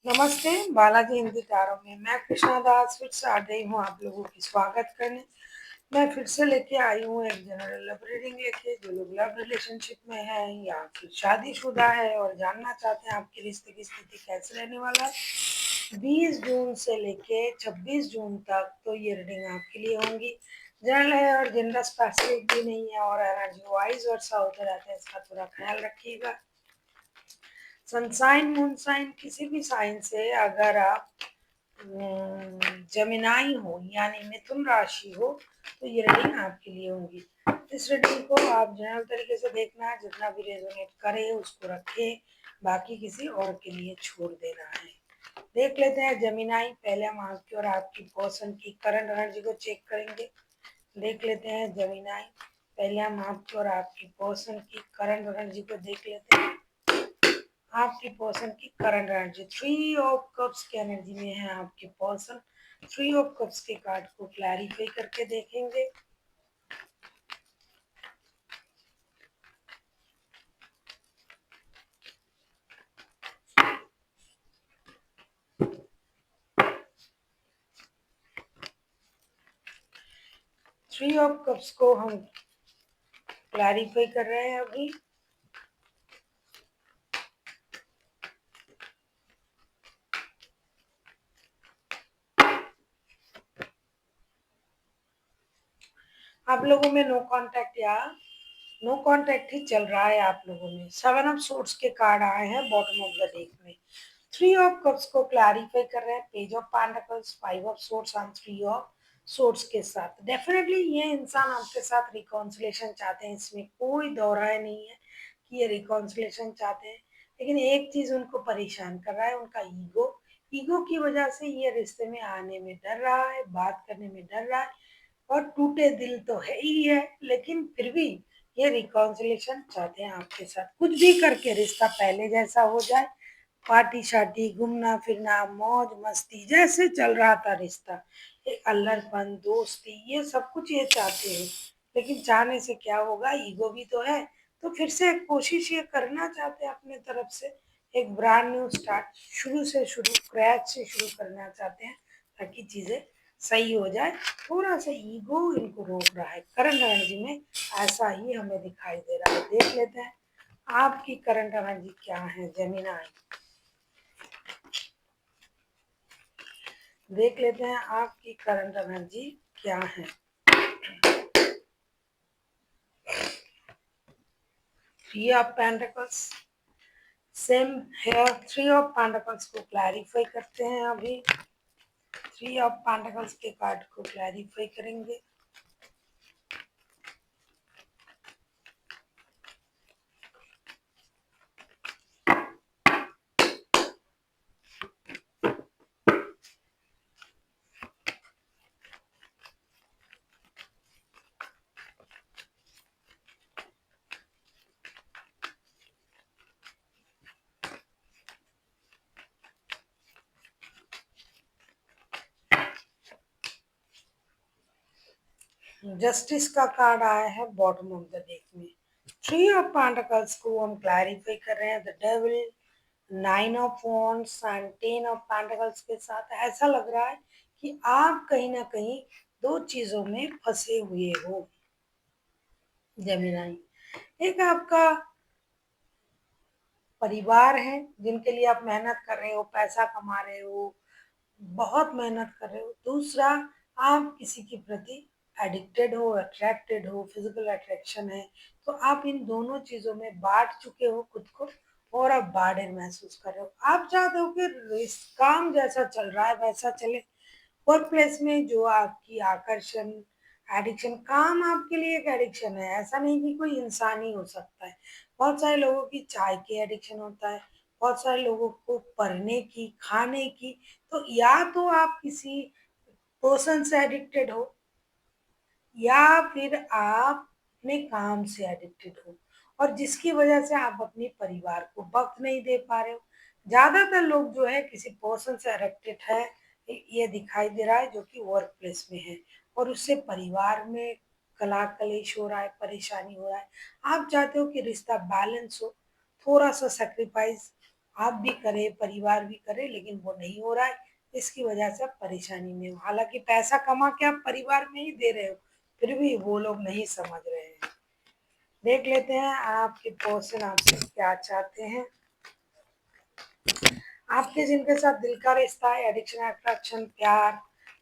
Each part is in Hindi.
नमस्ते, बालाजी हिंदी तारों में मैं कृष्णा दास फिर से आ गई हूँ आप लोगों की स्वागत करने। मैं फिर से लेके आई हूँ एक जनरल लव रीडिंग लेके। जो लोग लव रिलेशनशिप में है या फिर शादीशुदा है और जानना चाहते हैं आपके रिश्ते की स्थिति कैसे रहने वाला है 20 जून से लेके 26 जून तक, तो ये रीडिंग आपके लिए होंगी। जनरल है और जेंडर स्पेसिफिक भी नहीं है और एनर्जी वाइज वर्षा होते रहते हैं, इसका थोड़ा ख्याल रखिएगा। सनसाइन मूनसाइन किसी भी साइन से अगर आप जमिनाई हो यानी मिथुन राशि हो तो ये रीडिंग आपके लिए होगी। इस रीडिंग को आप जनरल तरीके से देखना है, जितना भी रेजोनेट करे उसको रखें, बाकी किसी और के लिए छोड़ देना है। देख लेते हैं जमिनाई, पहले हम आपकी और आपकी पर्सन की करंट एनर्जी को चेक करेंगे। देख लेते हैं जमिनाई, पहले हम आपकी और आपकी पर्सन की करंट एनर्जी को देख लेते हैं। आपकी पर्सन की करंट एनर्जी 3 ऑफ कप्स की एनर्जी में है आपके पर्सन। 3 ऑफ कप्स के कार्ड को क्लैरिफाई करके देखेंगे। थ्री ऑफ कप्स को हम क्लैरिफाई कर रहे हैं अभी। आप लोगों में नो कांटेक्ट या नो कांटेक्ट ही चल रहा है आप लोगों में। 7 ऑफ सोर्ट्स के कार्ड आए हैं बॉटम ऑफ द डेक में। 3 ऑफ कप्स को क्लैरिफाई कर रहे हैं। Page of pentacles, 5 of sorts और 3 ऑफ सोर्ट्स के साथ। डेफिनेटली ये इंसान आपके साथ रिकॉन्सिलेशन चाहते हैं, इसमें कोई दो राय नहीं है कि ये रिकॉन्सिलेशन चाहते हैं। लेकिन एक चीज उनको परेशान कर रहा है, उनका ईगो। ईगो की वजह से ये रिश्ते में आने में डर रहा है, बात करने में डर रहा है। और टूटे दिल तो है ही है, लेकिन फिर भी ये रिकॉन्सिलेशन चाहते हैं आपके साथ। कुछ भी करके रिश्ता पहले जैसा हो जाए, पार्टी शार्टी, घूमना फिरना, मौज मस्ती जैसे चल रहा था रिश्ता, एक अल्लड़पन, दोस्ती, ये सब कुछ ये चाहते हैं। लेकिन चाहने से क्या होगा, ईगो भी तो है। तो फिर से एक कोशिश ये करना चाहते हैं अपने तरफ से, एक ब्रांड न्यू स्टार्ट, शुरू से शुरू, क्रैच से शुरू करना चाहते हैं ताकि चीजें सही हो जाए। थोड़ा सा ईगो इनको रोक रहा है करंट एनर्जी में, ऐसा ही हमें दिखाई दे रहा है। देख लेते हैं आपकी करंट एनर्जी क्या है जेमिनाई। देख लेते हैं आपकी करंट एनर्जी क्या है। 3 of pentacles, same here. 3 of pentacles को क्लैरिफाई करते हैं अभी। 3 ऑफ पेंटिकल्स के कार्ड को क्लैरिफाई करेंगे। जस्टिस का कार्ड आया है बॉटम ऑफ द डेक में। 3 ऑफ पेंटिकल्स को हम क्लैरिफाई कर रहे हैं। The devil, 9 of wands and 10 of pentacles के साथ ऐसा लग रहा है कि आप कहीं ना कहीं दो चीजों में फंसे हुए हो जेमिनाई। एक आपका परिवार है जिनके लिए आप मेहनत कर रहे हो, पैसा कमा रहे हो, बहुत मेहनत कर रहे हो। दूसरा, आप किसी के प्रति एडिक्टेड हो, अट्रैक्टेड हो, फिजिकल अट्रैक्शन है। तो आप इन दोनों चीजों में बांट चुके हो खुद को और आप बार्डन महसूस कर रहे हो। आप चाहते हो कि काम जैसा चल रहा है वैसा चले। वर्क प्लेस में जो आपकी आकर्षण, एडिक्शन, काम आपके लिए एक एडिक्शन है, ऐसा नहीं कि कोई इंसान ही हो सकता है। बहुत सारे लोगों की चाय की एडिक्शन होता है, बहुत सारे लोगों को पढ़ने की, खाने की। तो या तो आप किसी पर्सन से एडिक्टेड हो या फिर आप अपने काम से एडिक्टेड हो, और जिसकी वजह से आप अपने परिवार को वक्त नहीं दे पा रहे हो। ज्यादातर लोग जो है किसी पर्सन से एडिक्टेड है, ये दिखाई दे रहा है, जो कि वर्क प्लेस में है और उससे परिवार में कला कलेश हो रहा है, परेशानी हो रहा है। आप चाहते हो कि रिश्ता बैलेंस हो, थोड़ा सा सेक्रीफाइस आप भी करें, परिवार भी करे, लेकिन वो नहीं हो रहा है। इसकी वजह से आप परेशानी में हो। हालांकि पैसा कमा के आप परिवार में ही दे रहे हो, फिर भी वो लोग नहीं समझ रहे हैं। देख लेते हैं आपके पर्सन आपसे क्या चाहते हैं। आपके जिनके साथ दिल का रिश्ता है, एडिक्शन, अट्रैक्शन, प्यार,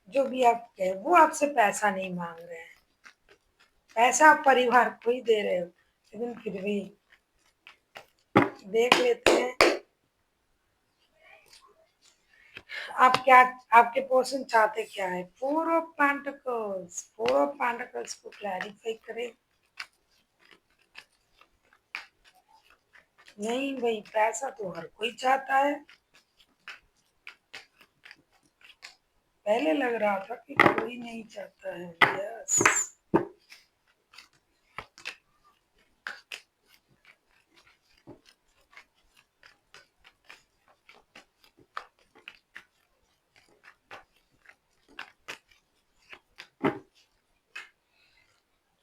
जो भी आप कहे, वो आपसे पैसा नहीं मांग रहे हैं। पैसा आप परिवार को ही दे रहे हो, लेकिन फिर भी देख लेते हैं आप क्या, आपके पर्सन चाहते क्या है। Four of pentacles, four of pentacles को क्लैरिफाई करें। नहीं भाई, पैसा तो हर कोई चाहता है। पहले लग रहा था कि कोई नहीं चाहता है। यस,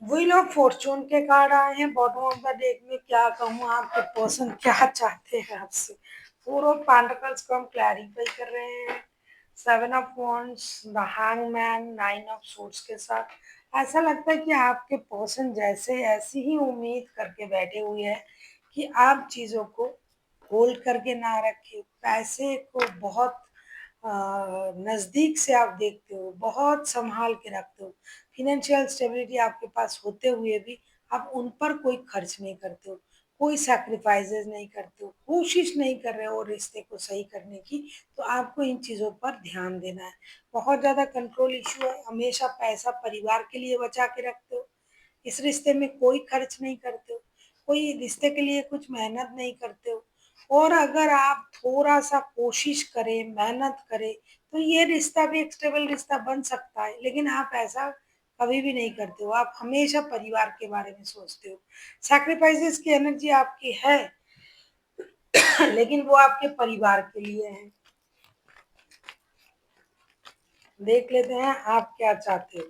वही लोग फॉर्चून के कार्ड आए हैं बॉटम ऑफ द डेक में। क्या कहूँ, आपके पर्सन क्या चाहते हैं आपसे। फोर ऑफ पेंटिकल्स को हम क्लैरिफाई कर रहे हैं। Seven of wands, the hangman, nine of swords के साथ ऐसा लगता है कि आपके पर्सन जैसे ऐसी ही उम्मीद करके बैठे हुए हैं कि आप चीज़ों को होल्ड करके ना रखें। पैसे को बहुत नज़दीक से आप देखते हो, बहुत संभाल के रखते हो। फिनेंशियल स्टेबिलिटी आपके पास होते हुए भी आप उन पर कोई खर्च नहीं करते हो, कोई सैक्रिफाइसेस नहीं करते हो, कोशिश नहीं कर रहे हो रिश्ते को सही करने की। तो आपको इन चीज़ों पर ध्यान देना है। बहुत ज़्यादा कंट्रोल इशू है। हमेशा पैसा परिवार के लिए बचा के रखते हो। इस रिश्ते में कोई खर्च नहीं करते हो, कोई रिश्ते के लिए कुछ मेहनत नहीं करते हो। और अगर आप थोड़ा सा कोशिश करें, मेहनत करें, तो ये रिश्ता भी एक स्टेबल रिश्ता बन सकता है। लेकिन आप ऐसा कभी भी नहीं करते हो। आप हमेशा परिवार के बारे में सोचते हो। सैक्रिफाइसेस की एनर्जी आपकी है, लेकिन वो आपके परिवार के लिए है। देख लेते हैं आप क्या चाहते हो,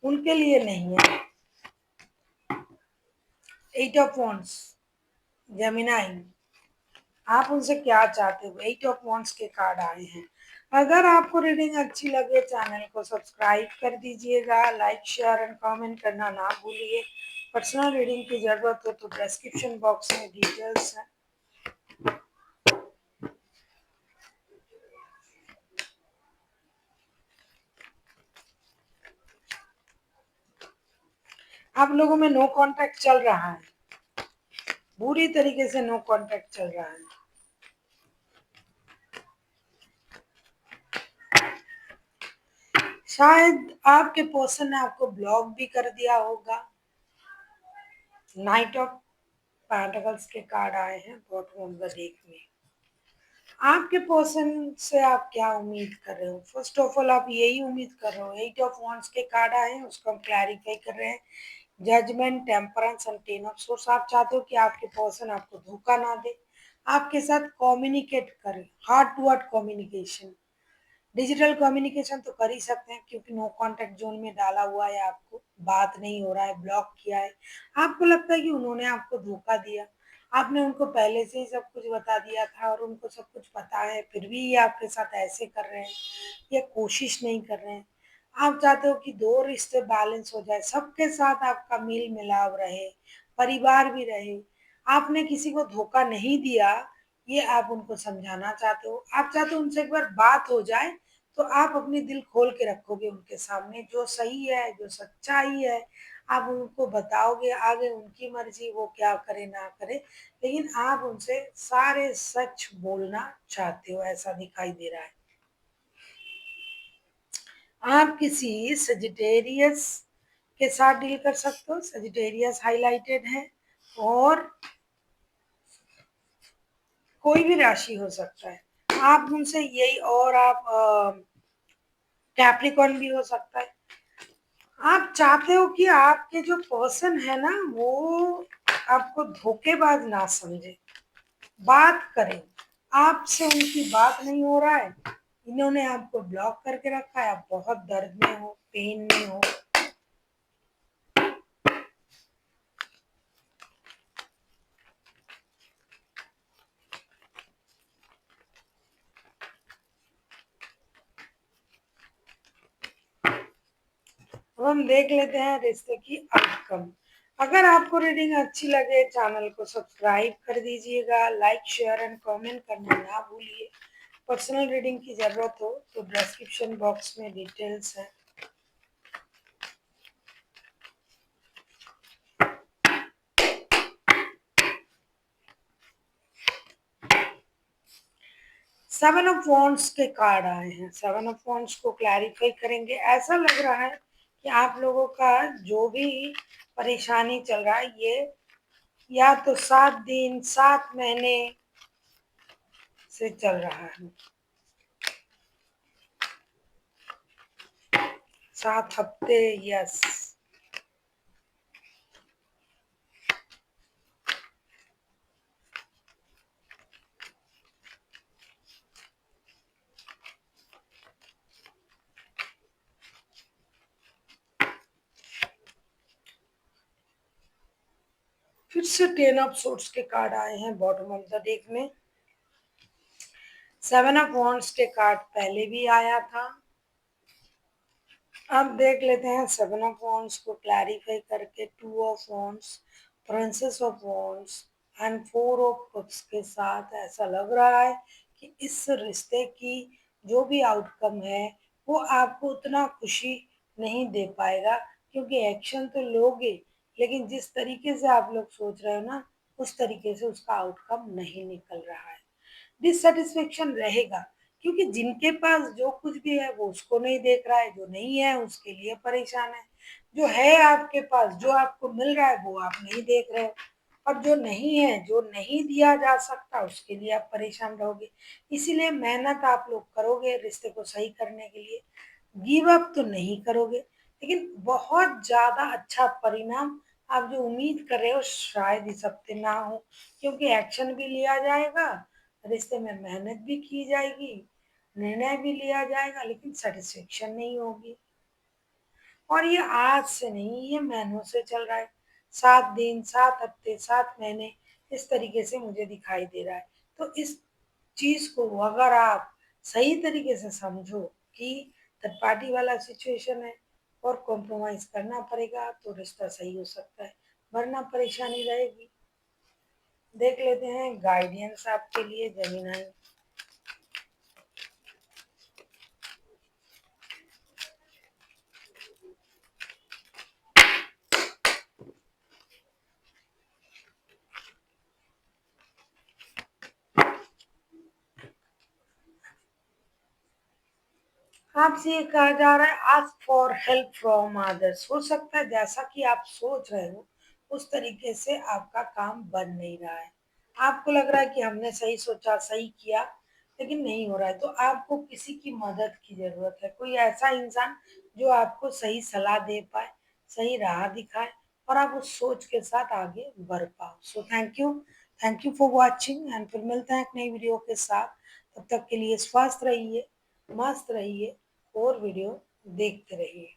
उनके लिए नहीं है। एट ऑफ वॉन्ड्स, जेमिनाई, आप उनसे क्या चाहते हो। एट ऑफ वॉन्ड्स के कार्ड आए हैं। अगर आपको रीडिंग अच्छी लगे, चैनल को सब्सक्राइब कर दीजिएगा, लाइक, शेयर एंड कमेंट करना ना भूलिए। पर्सनल रीडिंग की जरूरत हो तो डिस्क्रिप्शन बॉक्स में डिटेल्स है। आप लोगों में नो कांटेक्ट चल रहा है, बुरी तरीके से नो कांटेक्ट चल रहा है। शायद आपके पर्सन ने आपको ब्लॉक भी कर दिया होगा। नाइट ऑफ पेंटिकल्स के कार्ड आए हैं बॉटम ऑफ द डेक में। आपके पर्सन से आप क्या उम्मीद कर रहे हो। फर्स्ट ऑफ ऑल आप यही उम्मीद कर रहे हो। एट ऑफ वॉन्ड्स के कार्ड आए हैं, उसको हम क्लैरिफाई कर रहे हैं। Judgement, temperance and ten of swords. आप चाहते हो कि आपके पर्सन आपको धोखा ना दे, आपके साथ कम्युनिकेट करे, heart to heart communication. Digital communication तो कर ही सकते हैं, क्योंकि नो कांटेक्ट जोन में डाला हुआ है, आपको बात नहीं हो रहा है, ब्लॉक किया है। आपको लगता है कि उन्होंने आपको धोखा दिया। आपने उनको पहले से ही सब कुछ बता दिया था और उनको सब कुछ पता है, फिर भी ये आपके साथ ऐसे कर रहे हैं, ये कोशिश नहीं कर रहे हैं। आप चाहते हो कि दो रिश्ते बैलेंस हो जाए, सबके साथ आपका मेल मिलाप रहे, परिवार भी रहे। आपने किसी को धोखा नहीं दिया, ये आप उनको समझाना चाहते हो। आप चाहते हो उनसे एक बार बात हो जाए, तो आप अपनी दिल खोल के रखोगे उनके सामने, जो सही है, जो सच्चाई है, आप उनको बताओगे। आगे उनकी मर्जी, वो क्या करे ना करे, लेकिन आप उनसे सारे सच बोलना चाहते हो, ऐसा दिखाई दे रहा है। आप किसी सजिटेरियस के साथ डील कर सकते हो। सजिटेरियस हाईलाइटेड है, और कोई भी राशि हो सकता है। आप उनसे यही, और आप कैप्रिकॉर्न भी हो सकता है। आप चाहते हो कि आपके जो पर्सन है ना, वो आपको धोखेबाज ना समझे, बात करें। आपसे उनकी बात नहीं हो रहा है, इन्होंने आपको ब्लॉक करके रखा है, आप बहुत दर्द में हो, पेन में हो। अब हम देख लेते हैं रिश्ते की आउटकम। अगर आपको रीडिंग अच्छी लगे चैनल को सब्सक्राइब कर दीजिएगा, लाइक शेयर एंड कमेंट करना ना भूलिए। पर्सनल रीडिंग की जरूरत हो तो डिस्क्रिप्शन बॉक्स में डिटेल्स है। सेवन ऑफ वॉन्ड्स के कार्ड आए हैं। सेवन ऑफ वॉन्ड्स को क्लैरिफाई करेंगे। ऐसा लग रहा है कि आप लोगों का जो भी परेशानी चल रहा है ये या तो 7 दिन 7 महीने से चल रहा है, 7 हफ्ते। यस, फिर से 10 ऑफ सोर्ड्स के कार्ड आए हैं बॉटम ऑफ द डेक में। 7 ऑफ वॉन्ड्स के कार्ड पहले भी आया था। अब देख लेते हैं 7 ऑफ वॉन्ड्स को क्लैरिफाई करके। 2 of wands, princess of wands and 4 of cups के साथ ऐसा लग रहा है कि इस रिश्ते की जो भी आउटकम है वो आपको उतना खुशी नहीं दे पाएगा, क्योंकि एक्शन तो लोगे लेकिन जिस तरीके से आप लोग सोच रहे हो ना उस तरीके से उसका आउटकम नहीं निकल रहा है। डिससेटिस्फेक्शन रहेगा, क्योंकि जिनके पास जो कुछ भी है वो उसको नहीं देख रहा है, जो नहीं है उसके लिए परेशान है। जो है आपके पास, जो आपको मिल रहा है वो आप नहीं देख रहे हो, और जो नहीं है, जो नहीं दिया जा सकता उसके लिए आप परेशान रहोगे। इसीलिए मेहनत आप लोग करोगे रिश्ते को सही करने के लिए, गिव अप तो नहीं करोगे, लेकिन बहुत ज्यादा अच्छा परिणाम आप जो उम्मीद कर रहे हो शायद इस हफ्ते ना हो, क्योंकि एक्शन भी लिया जाएगा, रिश्ते में मेहनत भी की जाएगी, निर्णय भी लिया जाएगा, लेकिन सेटिस्फेक्शन नहीं होगी। और ये आज से नहीं, ये महीनों से चल रहा है। 7 दिन 7 हफ्ते 7 महीने इस तरीके से मुझे दिखाई दे रहा है। तो इस चीज को अगर आप सही तरीके से समझो कि थर्ड पार्टी वाला सिचुएशन है और कॉम्प्रोमाइज करना पड़ेगा तो रिश्ता सही हो सकता है, वरना परेशानी रहेगी। देख लेते हैं गाइडेंस आपके लिए जमीनाई। आपसे ये कहा जा रहा है ask for help from others. हो सकता है जैसा कि आप सोच रहे हो उस तरीके से आपका काम बन नहीं रहा है। आपको लग रहा है कि हमने सही सोचा सही किया, लेकिन नहीं हो रहा है, तो आपको किसी की मदद की जरूरत है। कोई ऐसा इंसान जो आपको सही सलाह दे पाए, सही राह दिखाए और आप उस सोच के साथ आगे बढ़ पाओ। So thank you for watching and फिर मिलते हैं एक नई वीडियो के साथ। तब तक के लिए स्वस्थ रहिए, मस्त रहिए और वीडियो देखते रहिए।